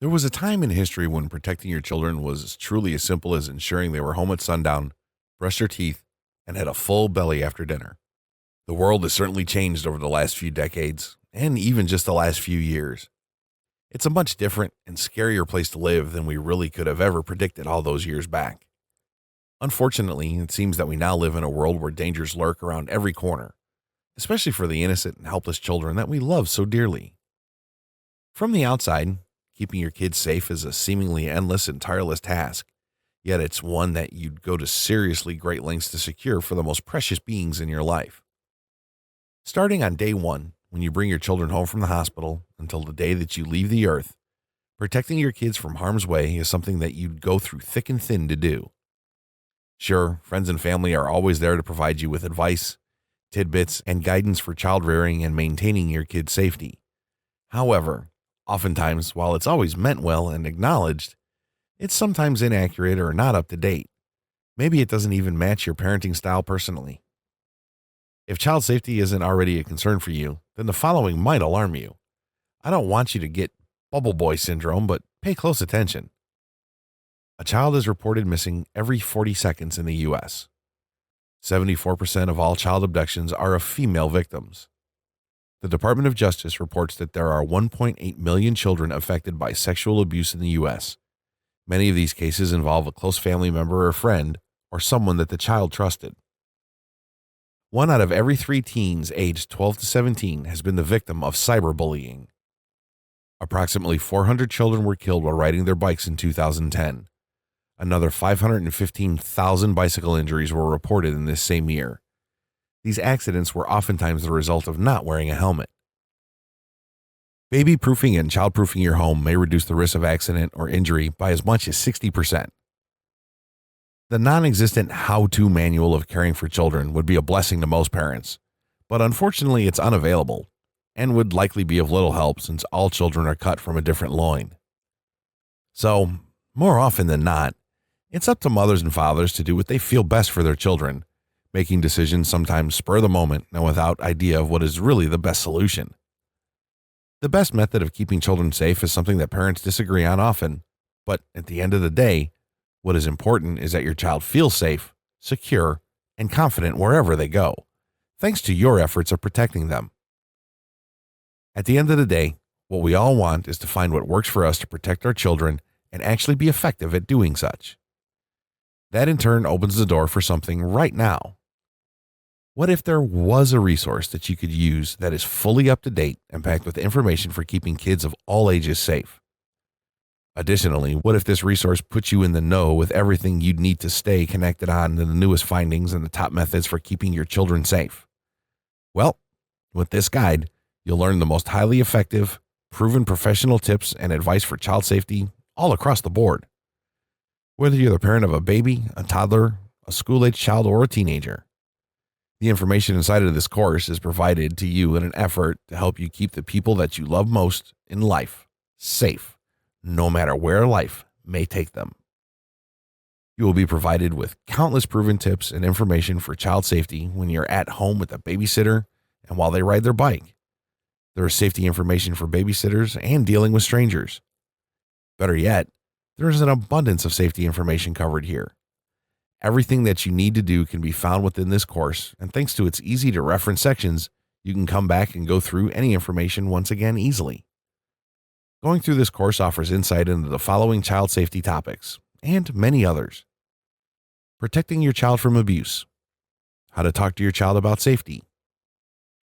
There was a time in history when protecting your children was truly as simple as ensuring they were home at sundown, brushed their teeth, and had a full belly after dinner. The world has certainly changed over the last few decades, and even just the last few years. It's a much different and scarier place to live than we really could have ever predicted all those years back. Unfortunately, it seems that we now live in a world where dangers lurk around every corner, especially for the innocent and helpless children that we love so dearly. From the outside, keeping your kids safe is a seemingly endless and tireless task, yet it's one that you'd go to seriously great lengths to secure for the most precious beings in your life. Starting on day one, when you bring your children home from the hospital, until the day that you leave the earth, protecting your kids from harm's way is something that you'd go through thick and thin to do. Sure, friends and family are always there to provide you with advice, tidbits, and guidance for child rearing and maintaining your kids' safety. However, oftentimes, while it's always meant well and acknowledged, it's sometimes inaccurate or not up to date. Maybe it doesn't even match your parenting style personally. If child safety isn't already a concern for you, then the following might alarm you. I don't want you to get bubble boy syndrome, but pay close attention. A child is reported missing every 40 seconds in the U.S. 74% of all child abductions are of female victims. The Department of Justice reports that there are 1.8 million children affected by sexual abuse in the U.S. Many of these cases involve a close family member or friend, or someone that the child trusted. 1 out of every 3 teens aged 12 to 17 has been the victim of cyberbullying. Approximately 400 children were killed while riding their bikes in 2010. Another 515,000 bicycle injuries were reported in this same year. These accidents were oftentimes the result of not wearing a helmet. Babyproofing and childproofing your home may reduce the risk of accident or injury by as much as 60%. The non-existent how-to manual of caring for children would be a blessing to most parents, but unfortunately it's unavailable and would likely be of little help since all children are cut from a different loin. So, more often than not, it's up to mothers and fathers to do what they feel best for their children, making decisions sometimes spur the moment and without idea of what is really the best solution. The best method of keeping children safe is something that parents disagree on often, but at the end of the day, what is important is that your child feels safe, secure, and confident wherever they go, thanks to your efforts of protecting them. At the end of the day, what we all want is to find what works for us to protect our children and actually be effective at doing such. That in turn opens the door for something right now. What if there was a resource that you could use that is fully up to date and packed with information for keeping kids of all ages safe? Additionally, what if this resource puts you in the know with everything you'd need to stay connected on to the newest findings and the top methods for keeping your children safe? Well, with this guide, you'll learn the most highly effective, proven professional tips and advice for child safety all across the board. Whether you're the parent of a baby, a toddler, a school-age child, or a teenager. The information inside of this course is provided to you in an effort to help you keep the people that you love most in life safe, no matter where life may take them. You will be provided with countless proven tips and information for child safety when you're at home with a babysitter and while they ride their bike. There is safety information for babysitters and dealing with strangers. Better yet, there is an abundance of safety information covered here. Everything that you need to do can be found within this course, and thanks to its easy-to-reference sections, you can come back and go through any information once again easily. Going through this course offers insight into the following child safety topics, and many others. Protecting your child from abuse. How to talk to your child about safety.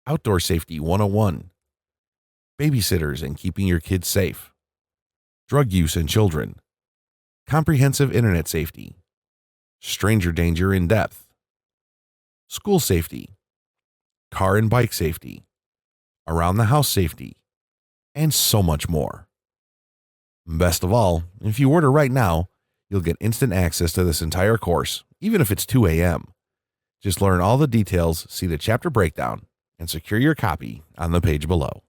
Outdoor Safety 101. Babysitters and keeping your kids safe. Drug use in children. Comprehensive internet safety. Stranger danger in depth. School safety. Car and bike safety. Around the house safety. And so much more. Best of all, if you order right now, you'll get instant access to this entire course, even if it's 2 a.m. Just learn all the details, see the chapter breakdown, and secure your copy on the page below.